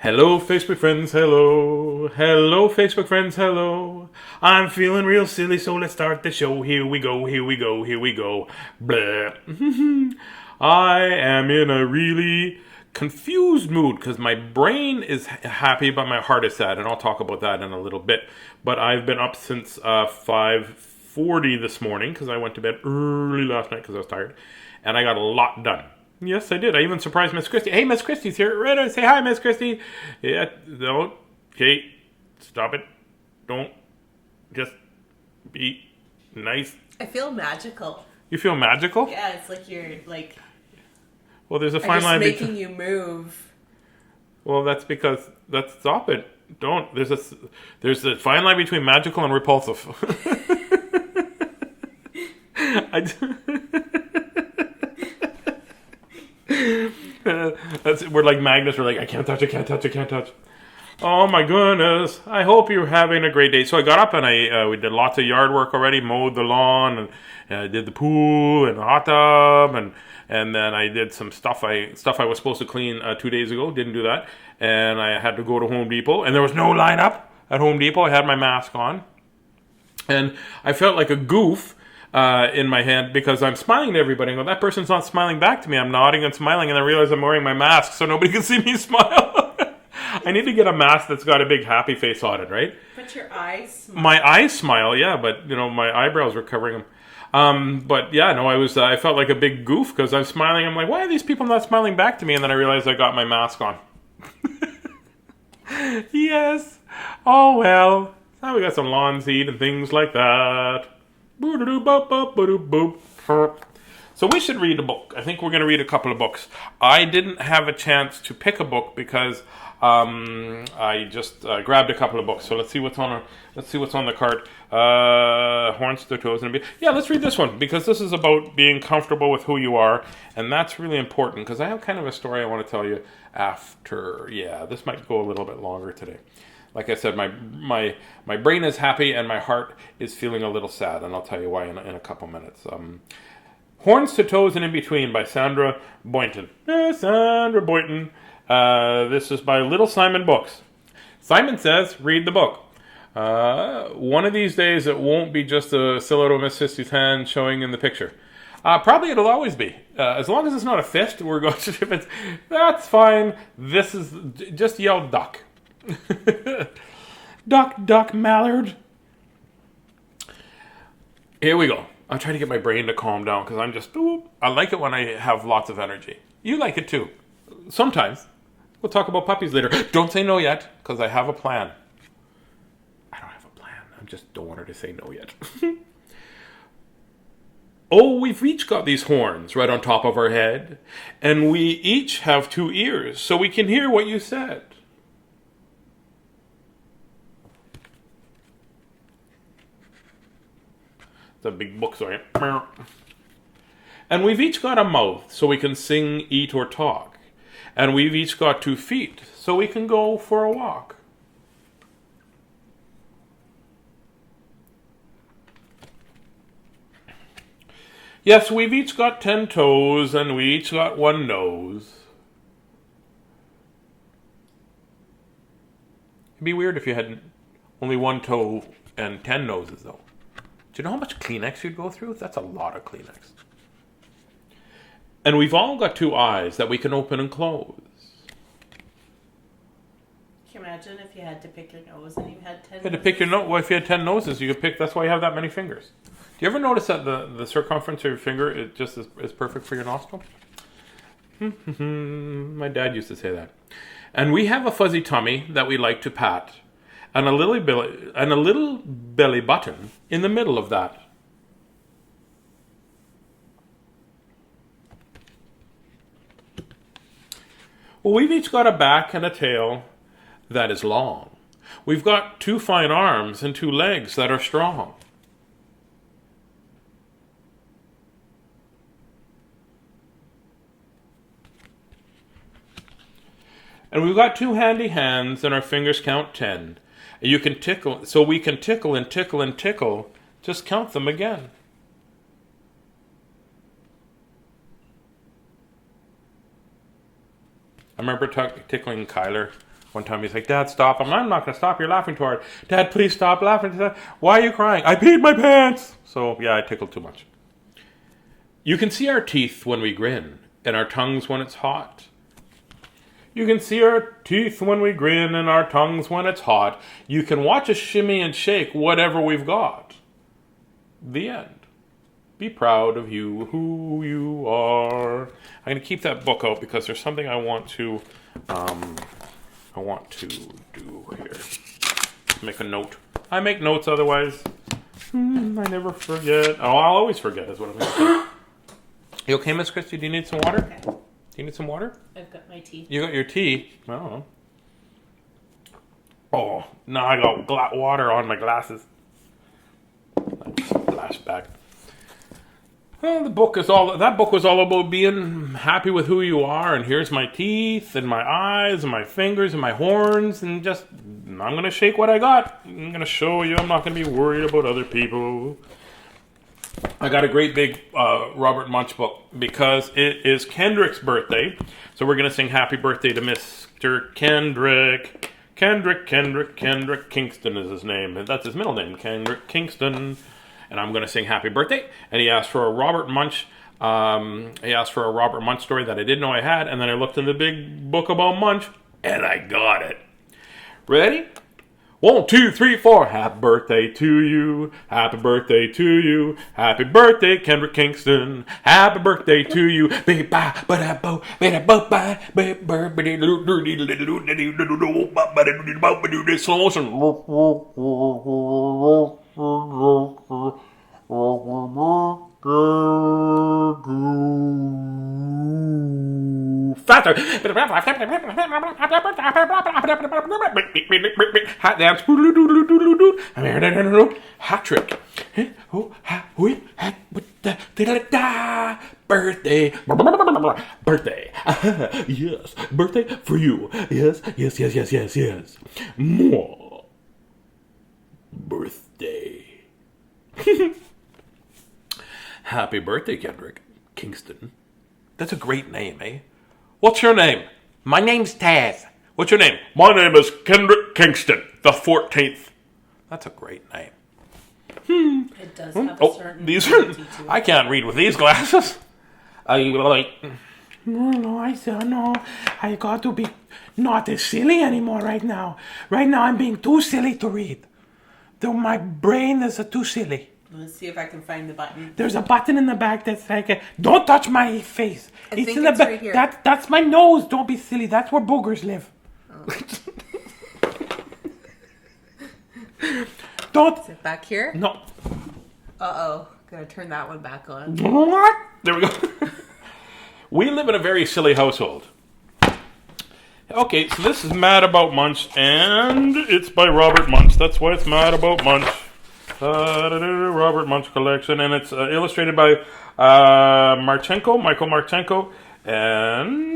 Hello, Facebook friends, hello. Hello, Facebook friends, hello. I'm feeling real silly, so let's start the show. Here we go, here we go, here we go. Blah. I am in a really confused mood because my brain is happy, but my heart is sad, and I'll talk about that in a little bit. But I've been up since 5:40 this morning because I went to bed early last night because I was tired, and I got a lot done. Yes, I did. I even surprised Miss Christie. Hey, Miss Christie's here. Right, say hi, Miss Christie. Yeah, don't. Okay, stop it. Don't. Just be nice. I feel magical. You feel magical? Yeah, it's like you're like. Well, there's a fine line between. Making you move. Well, that's because stop it. Don't. There's a fine line between magical and repulsive. We're like magnets. We're like, I can't touch, I can't touch, I can't touch. Oh my goodness. I hope you're having a great day. So I got up and we did lots of yard work already, mowed the lawn, and I did the pool and the hot tub, and then I did some stuff I was supposed to clean 2 days ago. Didn't do that. And I had to go to Home Depot, and there was no lineup at Home Depot. I had my mask on. And I felt like a goof in my head because I'm smiling to everybody. And that person's not smiling back to me. I'm nodding and smiling, and I realize I'm wearing my mask so nobody can see me smile. I need to get a mask that's got a big happy face on it, right? But your eyes smile. My eyes smile, yeah, but my eyebrows were covering them. But yeah, no, I felt like a big goof because I'm smiling. I'm like, why are these people not smiling back to me? And then I realized I got my mask on. Yes. Oh well. Now we got some lawn seed and things like that. So we should read a book. I think we're going to read a couple of books. I didn't have a chance to pick a book because I just grabbed a couple of books. So let's see what's on the cart. Horns to toes and yeah, let's read this one because this is about being comfortable with who you are, and that's really important because I have kind of a story I want to tell you after. Yeah, this might go a little bit longer today. Like I said, my brain is happy and my heart is feeling a little sad, and I'll tell you why in a couple minutes. Horns to Toes and In Between by Sandra Boynton. Sandra Boynton. This is by Little Simon Books. Simon says, read the book. One of these days it won't be just a silhouette of Miss Sissy's hand showing in the picture. Probably it'll always be. As long as it's not a fist, we're going to... If it's, that's fine. This is... Just yell duck. Duck, duck, mallard. Here we go. I'm trying to get my brain to calm down because I'm just... I like it when I have lots of energy. You like it too. Sometimes. We'll talk about puppies later. Don't say no yet because I have a plan. I don't have a plan. I just don't want her to say no yet. Oh, we've each got these horns right on top of our head, and we each have 2 ears so we can hear what you said. It's a big book, sorry. And we've each got a mouth so we can sing, eat, or talk. And we've each got 2 feet so we can go for a walk. Yes, we've each got 10 toes and we each got 1 nose. It'd be weird if you had only 1 toe and 10 noses, though. Do you know how much Kleenex you'd go through? That's a lot of Kleenex. And we've all got 2 eyes that we can open and close. Can you imagine if you had to pick your nose and you had 10 You had to pick your nose. Well, if you had 10 noses, you could pick. That's why you have that many fingers. Do you ever notice that the circumference of your finger is perfect for your nostril? My dad used to say that. And we have a fuzzy tummy that we like to pat, and a little belly button in the middle of that. Well, we've each got a back and a tail that is long. We've got 2 fine arms and 2 legs that are strong. And we've got 2 handy hands and our fingers count 10. And you can tickle, so we can tickle and tickle and tickle. Just count them again. I remember tickling Kyler One time he's like, Dad, stop. I'm not going to stop. You're laughing too hard. Dad, please stop laughing. Why are you crying? I peed my pants. So, yeah, I tickled too much. You can see our teeth when we grin, and our tongues when it's hot. You can see our teeth when we grin, and our tongues when it's hot. You can watch us shimmy and shake whatever we've got. The end. Be proud of you, who you are. I'm going to keep that book out because there's something I want to do here. Make a note. I make notes otherwise. I never forget. Oh, I'll always forget is what I'm going to say. You okay, Miss Christie? Do you need some water? Okay. Do you need some water? I've got my tea. You got your tea? I don't know. Oh, now I got water on my glasses. Flashback. Well, that book was all about being happy with who you are, and here's my teeth, and my eyes, and my fingers, and my horns, and just, I'm going to shake what I got. I'm going to show you I'm not going to be worried about other people. I got a great big Robert Munsch book because it is Kendrick's birthday, so we're going to sing happy birthday to Mr. Kendrick. Kendrick Kingston is his name, and that's his middle name, Kendrick Kingston. And I'm going to sing happy birthday. And he asked for a Robert Munsch. Story that I didn't know I had. And then I looked in the big book about Munsch, and I got it. Ready? 1, 2, 3, 4. Happy birthday to you. Happy birthday to you. Happy birthday, Kendrick Kingston. Happy birthday to you. Slow motion. Faster. Hat dance. Hat trick. Birthday. Birthday. Yes. Birthday for you. Yes. More. Birthday. Happy birthday, Kendrick Kingston. That's a great name, eh? What's your name? My name's Tazz. What's your name? My name is Kendrick Kingston, the 14th. That's a great name. It does have a certain these quality are. to it. I can't read with these glasses. No, I said no. I got to be not as silly anymore right now. Right now I'm being too silly to read. Though my brain is too silly. Let's see if I can find the button. There's a button in the back that's like, don't touch my face. I think in the it's back. right here. That's my nose. Don't be silly. That's where boogers live. Don't. Is it back here? No. Uh-oh. Gotta turn that one back on. What? There we go. We live in a very silly household. Okay, so this is Mad About Munch, and it's by Robert Munch. That's why it's Mad About Munch. Robert Munch collection, and it's illustrated by Michael Marchenko, and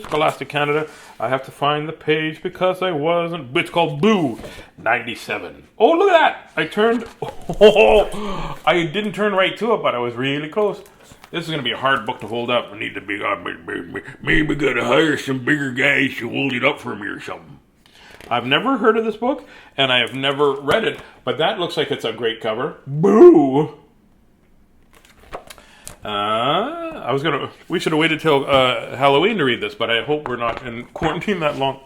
Scholastic Canada. I have to find the page because I wasn't. It's called Boo 97. Oh, look at that! I didn't turn right to it, but I was really close. This is going to be a hard book to hold up. I need to be maybe got to hire some bigger guys to hold it up for me or something. I've never heard of this book, and I have never read it, but that looks like it's a great cover. Boo! We should have waited till Halloween to read this, but I hope we're not in quarantine that long.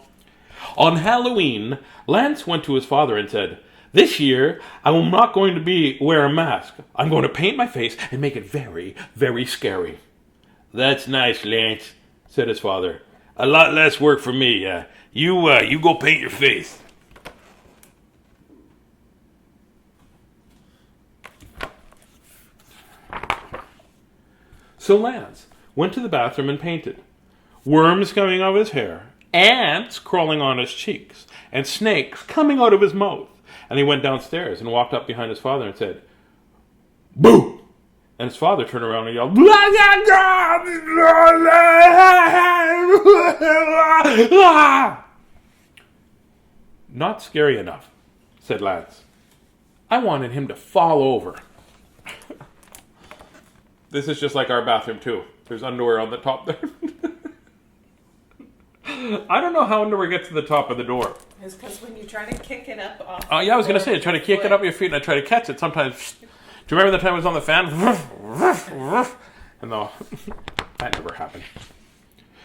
On Halloween, Lance went to his father and said, "This year, I'm not going to wear a mask. I'm going to paint my face and make it very, very scary." "That's nice, Lance," said his father. "A lot less work for me. You go paint your face." So Lance went to the bathroom and painted. Worms coming out of his hair, ants crawling on his cheeks, and snakes coming out of his mouth. And he went downstairs and walked up behind his father and said, "Boo!" And his father turned around and yelled, "Not scary enough," said Lance. "I wanted him to fall over." This is just like our bathroom too. There's underwear on the top there. I don't know how underwear get to the top of the door. It's because when you try to kick it up off. Oh, yeah, I was going to say, try to kick it up your feet and I try to catch it. Sometimes, do you remember the time I was on the fan? And no, that never happened.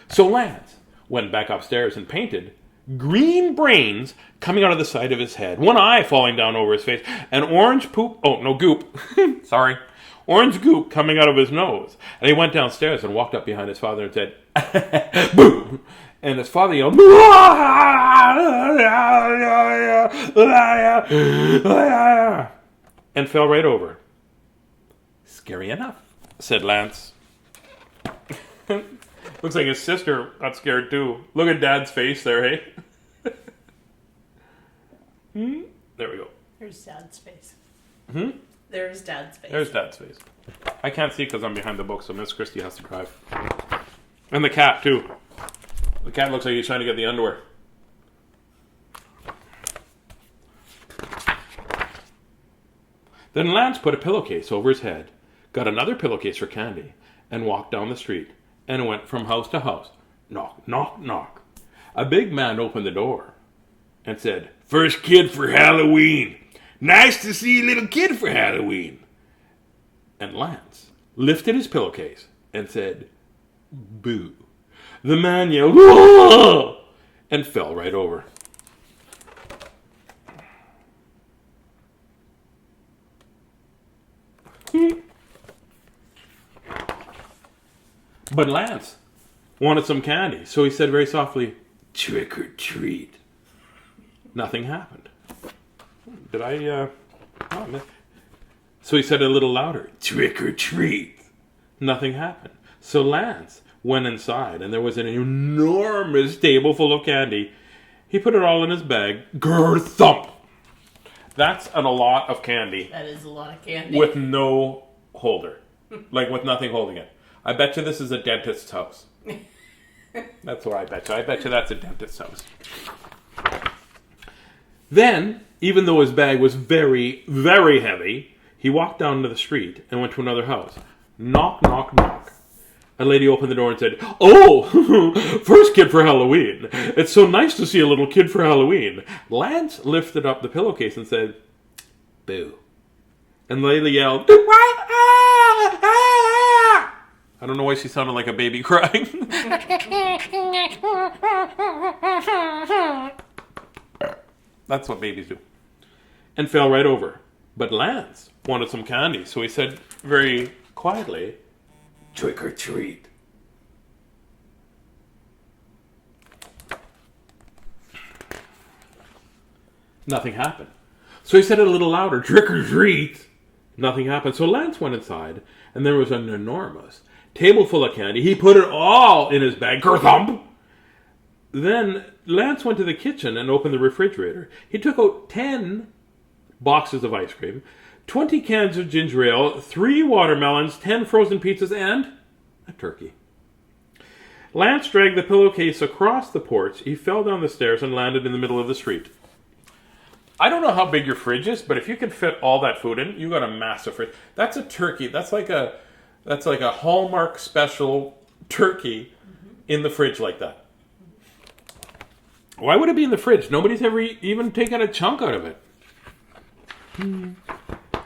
So Lance went back upstairs and painted green brains coming out of the side of his head, one eye falling down over his face, and goop. Sorry. Orange goop coming out of his nose. And he went downstairs and walked up behind his father and said, boo! And his father yelled, and fell right over. Scary enough, said Lance. Looks like his sister got scared too. Look at Dad's face there, hey? There we go. There's Dad's face. Hmm? There's Dad's face. There's Dad's face. I can't see because I'm behind the book, so Miss Christie has to drive. And the cat, too. The cat looks like he's trying to get the underwear. Then Lance put a pillowcase over his head, got another pillowcase for candy, and walked down the street, and went from house to house. Knock, knock, knock. A big man opened the door and said, "First kid for Halloween. Nice to see a little kid for Halloween." And Lance lifted his pillowcase and said, "Boo." The man yelled, "Whoa!" and fell right over. But Lance wanted some candy, so he said very softly, "Trick or treat." Nothing happened. Did I, So he said a little louder, "Trick or treat." Nothing happened. So Lance went inside, and there was an enormous table full of candy. He put it all in his bag. Grr thump! That's a lot of candy. That is a lot of candy. With no holder. Like with nothing holding it. I bet you this is a dentist's house. That's what I bet you. I bet you that's a dentist's house. Then, even though his bag was very, very heavy, he walked down to the street and went to another house. Knock, knock, knock. A lady opened the door and said, "Oh, first kid for Halloween. It's so nice to see a little kid for Halloween." Lance lifted up the pillowcase and said, "Boo." And the lady yelled, I don't know why she sounded like a baby crying. That's what babies do. And fell right over. But Lance wanted some candy, so he said very quietly, "Trick or treat." Nothing happened. So he said it a little louder, "Trick or treat." Nothing happened. So Lance went inside, and there was an enormous table full of candy. He put it all in his bag. Kerthump! Then Lance went to the kitchen and opened the refrigerator. He took out 10 boxes of ice cream, 20 cans of ginger ale, 3 watermelons, 10 frozen pizzas, and a turkey. Lance dragged the pillowcase across the porch. He fell down the stairs and landed in the middle of the street. I don't know how big your fridge is, but if you can fit all that food in, you got a massive fridge. That's a turkey. That's like a Hallmark special turkey in the fridge like that. Why would it be in the fridge? Nobody's ever even taken a chunk out of it.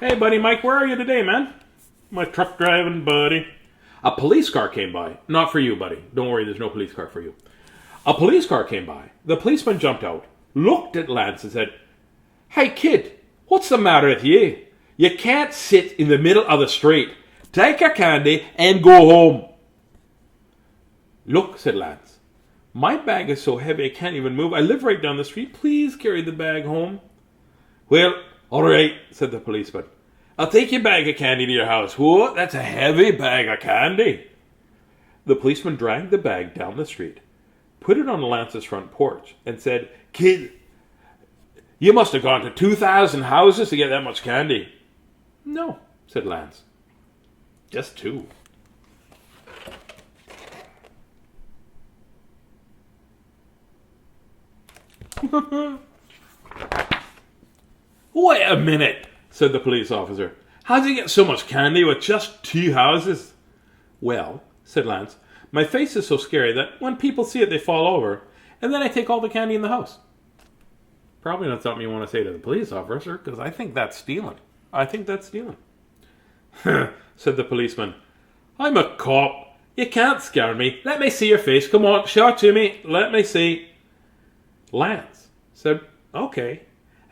Hey, buddy Mike, where are you today, man? My truck driving buddy. A police car came by. Not for you, buddy. Don't worry, there's no police car for you. A police car came by. The policeman jumped out, looked at Lance and said, "Hey, kid, what's the matter with you? You can't sit in the middle of the street. Take your candy and go home." "Look," said Lance, "my bag is so heavy I can't even move. I live right down the street. Please carry the bag home." "Well, all right," said the policeman. "I'll take your bag of candy to your house." "Whoa, that's a heavy bag of candy." The policeman dragged the bag down the street, put it on Lance's front porch, and said, "Kid, you must have gone to 2,000 houses to get that much candy." "No," said Lance. "Just 2. "Wait a minute," said the police officer. "How did you get so much candy with just 2 houses?" "Well," said Lance, "my face is so scary that when people see it, they fall over. and then I take all the candy in the house. Probably not something you want to say to the police officer, because I think that's stealing. I think that's stealing. Said the policeman. I'm a cop. You can't scare me. Let me see your face. Come on, show it to me. Let me see. Lance said, okay.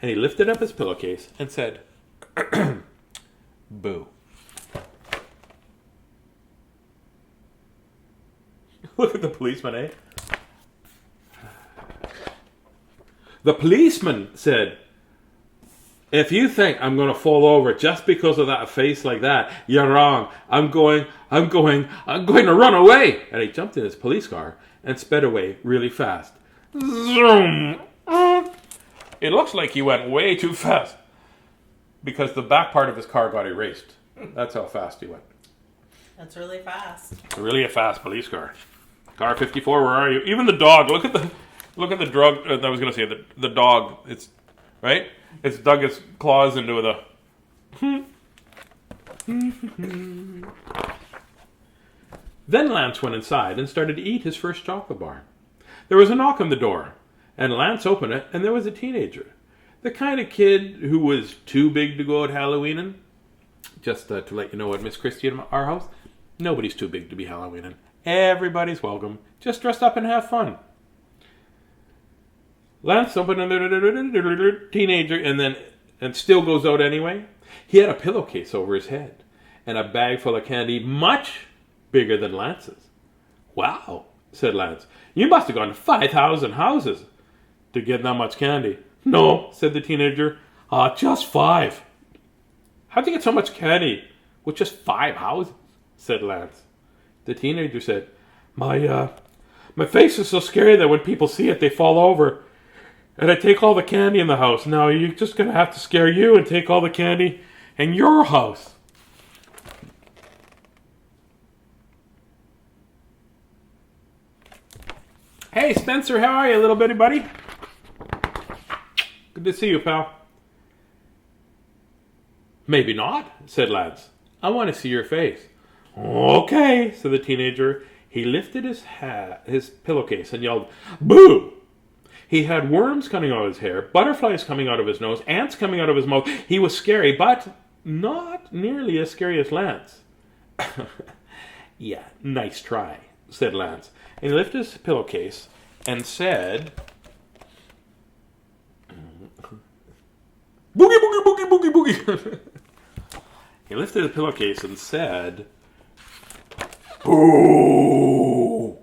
And he lifted up his pillowcase and said, boo. Look at the policeman, eh? The policeman said, if you think I'm going to fall over just because of that face like that, you're wrong. I'm going to run away. And he jumped in his police car and sped away really fast. Zoom. It looks like he went way too fast because the back part of his car got erased. That's how fast he went. That's really fast. It's really a fast police car. Car 54, where are you? Even the dog. Look at the drug. I was going to say the dog. It's right. It's dug its claws into the. Then Lance went inside and started to eat his first chocolate bar. There was a knock on the door, and Lance opened it, and there was a teenager. The kind of kid who was too big to go out Halloweening. Just to let you know what Miss Christie in our house, nobody's too big to be Halloweening. Everybody's welcome. Just dress up and have fun. Lance opened a teenager and still goes out anyway. He had a pillowcase over his head and a bag full of candy much bigger than Lance's. Wow, said Lance. You must have gone to 5,000 houses to get that much candy. No, said the teenager. Just 5. How'd you get so much candy with just 5 houses? Said Lance. The teenager said, My face is so scary that when people see it, they fall over. And I take all the candy in the house. Now you're just going to have to scare you and take all the candy in your house. Hey, Spencer, how are you, little bitty buddy? Good to see you, pal. Maybe not, said Lance. I want to see your face. Okay, said the teenager. He lifted his pillowcase and yelled, boo! He had worms coming out of his hair, butterflies coming out of his nose, ants coming out of his mouth. He was scary, but not nearly as scary as Lance. Yeah, nice try, said Lance. And he lifted his pillowcase and said, boogie, boogie, boogie, boogie, boogie. He lifted his pillowcase and said, boo!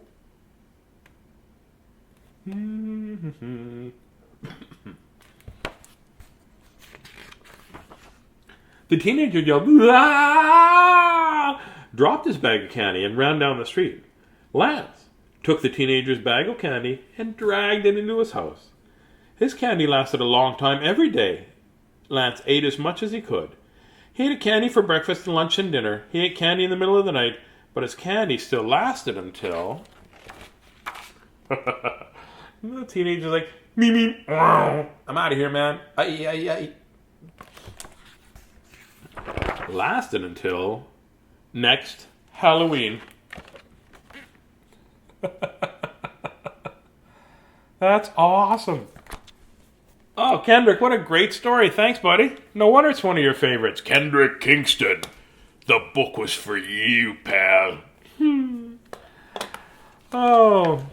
The teenager yelled, ah! Dropped his bag of candy and ran down the street. Lance took the teenager's bag of candy and dragged it into his house. His candy lasted a long time every day. Lance ate as much as he could. He ate candy for breakfast and lunch and dinner. He ate candy in the middle of the night, but his candy still lasted until... The teenager's like, me, me, I'm out of here, man. Ay. Lasted until next Halloween. That's awesome. Oh, Kendrick, what a great story. Thanks, buddy. No wonder it's one of your favorites. Kendrick Kingston. The book was for you, pal. Oh,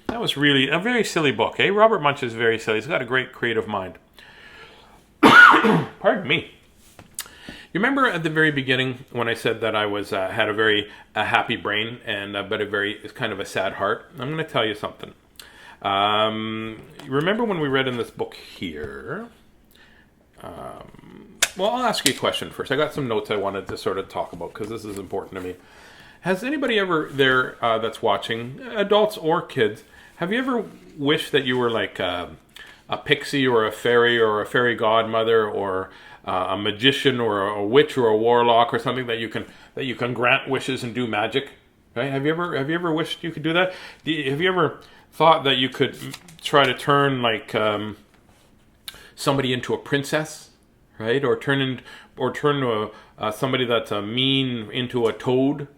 that was really a very silly book, eh? Robert Munsch is very silly. He's got a great creative mind. Pardon me. You remember at the very beginning when I said that I was had a very happy brain and but a very kind of a sad heart? I'm going to tell you something. Remember when we read in this book here? Well, I'll ask you a question first. I got some notes I wanted to sort of talk about because this is important to me. Has anybody ever there that's watching, adults or kids, have you ever wished that you were like a pixie or a fairy godmother or a magician or a witch or a warlock or something that you can grant wishes and do magic? Right? Have you ever wished you could do that? Have you ever thought that you could try to turn like somebody into a princess, right? Or turn to somebody that's mean into a toad?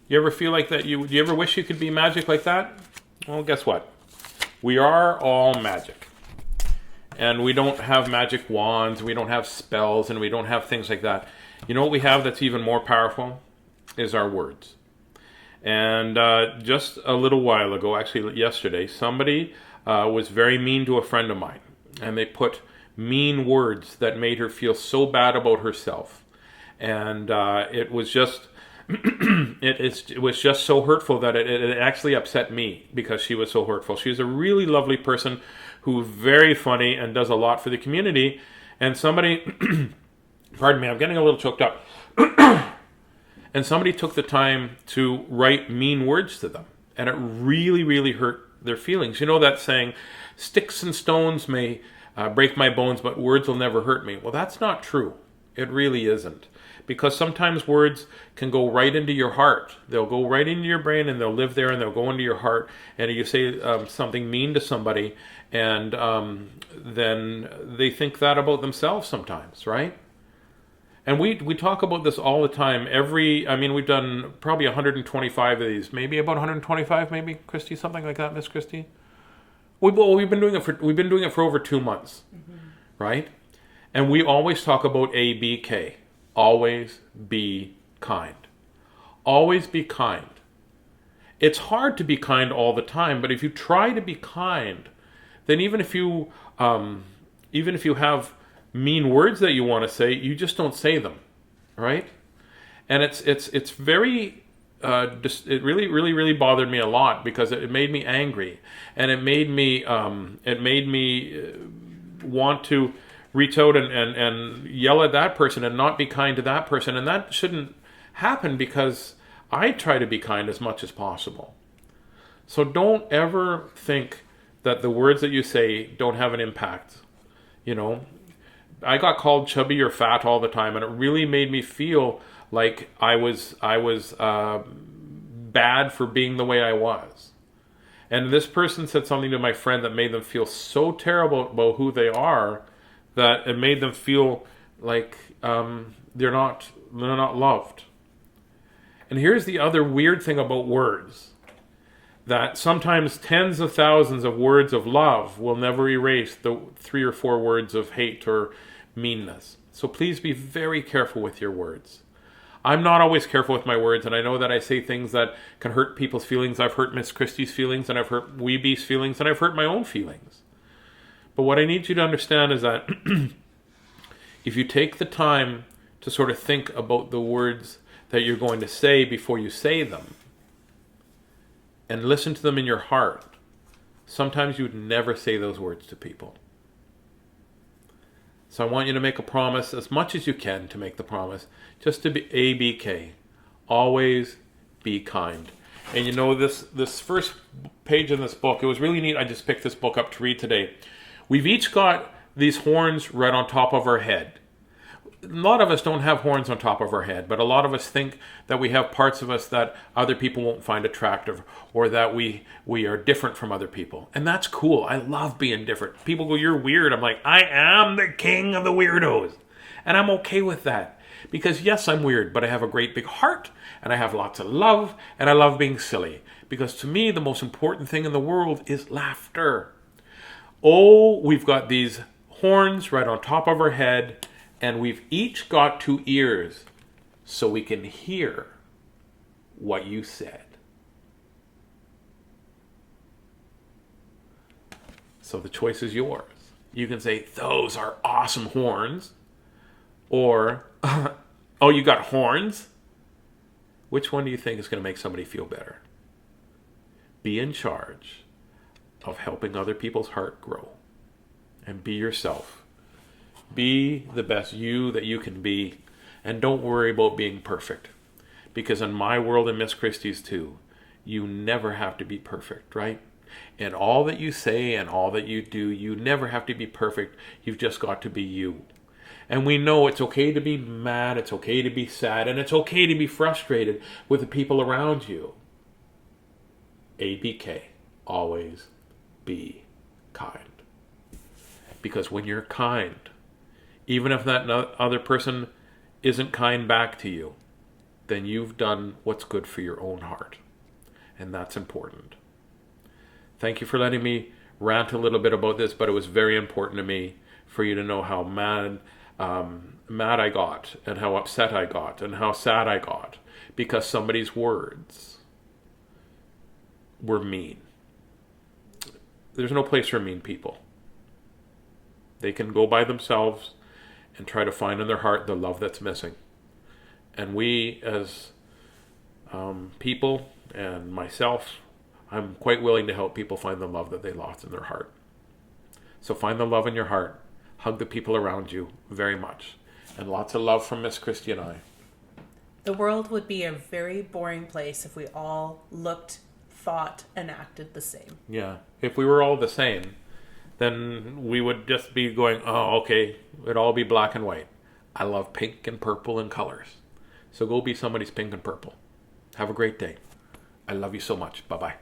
You ever feel like that? Do you ever wish you could be magic like that? Well, guess what? we are all magic. And we don't have magic wands, we don't have spells, and we don't have things like that. You know what we have that's even more powerful? Is our words. And just a little while ago, actually yesterday, somebody was very mean to a friend of mine. And they put mean words that made her feel so bad about herself. And it was just... it was just so hurtful that it actually upset me because she was so hurtful. She's a really lovely person who's very funny and does a lot for the community. And somebody, pardon me, I'm getting a little choked up. And somebody took the time to write mean words to them. And it really, really hurt their feelings. You know that saying, sticks and stones may break my bones, but words will never hurt me. Well, that's not true. It really isn't. Because sometimes words can go right into your heart. They'll go right into your brain and they'll live there and they'll go into your heart. And you say something mean to somebody and then they think that about themselves sometimes, right? And we talk about this all the time. We've done probably 125 of these. Maybe about 125, maybe, Christy, something like that, Miss Christy? We've been doing it for over 2 months, right? And we always talk about ABK. Always be kind. Always be kind. It's hard to be kind all the time, but if you try to be kind, then even if you have mean words that you want to say, you just don't say them, right? And it's very it really bothered me a lot because it made me angry, and it made me want to reach out and yell at that person and not be kind to that person. And that shouldn't happen because I try to be kind as much as possible. So don't ever think that the words that you say don't have an impact. You know, I got called chubby or fat all the time, and it really made me feel like I was bad for being the way I was. And this person said something to my friend that made them feel so terrible about who they are that it made them feel like they're not loved. And here's the other weird thing about words, that sometimes tens of thousands of words of love will never erase the 3 or 4 words of hate or meanness. So please be very careful with your words. I'm not always careful with my words, and I know that I say things that can hurt people's feelings. I've hurt Miss Christie's feelings, and I've hurt Weebee's feelings, and I've hurt my own feelings. But what I need you to understand is that if you take the time to sort of think about the words that you're going to say before you say them, and listen to them in your heart, sometimes you would never say those words to people. So I want you to make a promise, as much as you can to make the promise, just to be ABK. Always be kind. And you know, this first page in this book, it was really neat. I just picked this book up to read today. We've each got these horns right on top of our head. A lot of us don't have horns on top of our head, but a lot of us think that we have parts of us that other people won't find attractive, or that we are different from other people. And that's cool. I love being different. People go, "You're weird." I'm like, I am the king of the weirdos. And I'm okay with that. Because yes, I'm weird, but I have a great big heart, and I have lots of love, and I love being silly. Because to me, the most important thing in the world is laughter. Oh, we've got these horns right on top of our head, and we've each got 2 ears so we can hear what you said. So the choice is yours. You can say, "Those are awesome horns," or, "Oh, you got horns?" Which one do you think is going to make somebody feel better? Be in charge of helping other people's heart grow, and be yourself. Be the best you that you can be, and don't worry about being perfect, because in my world and Miss Christie's too, you never have to be perfect, right? And all that you say and all that you do, you never have to be perfect. You've just got to be you. And we know it's okay to be mad, it's okay to be sad, and it's okay to be frustrated with the people around you. ABK, always be kind. Because when you're kind, even if that other person isn't kind back to you, then you've done what's good for your own heart. And that's important. Thank you for letting me rant a little bit about this, but it was very important to me for you to know how mad I got, and how upset I got, and how sad I got, because somebody's words were mean. There's no place for mean people. They can go by themselves and try to find in their heart the love that's missing. And we, as people, and myself, I'm quite willing to help people find the love that they lost in their heart. So find the love in your heart. Hug the people around you very much. And lots of love from Miss Christy and I. The world would be a very boring place if we all looked, thought, and acted the same. Yeah. If we were all the same, then we would just be going, oh, okay, it'd all be black and white. I love pink and purple and colors. So go be somebody's pink and purple. Have a great day. I love you so much. Bye-bye.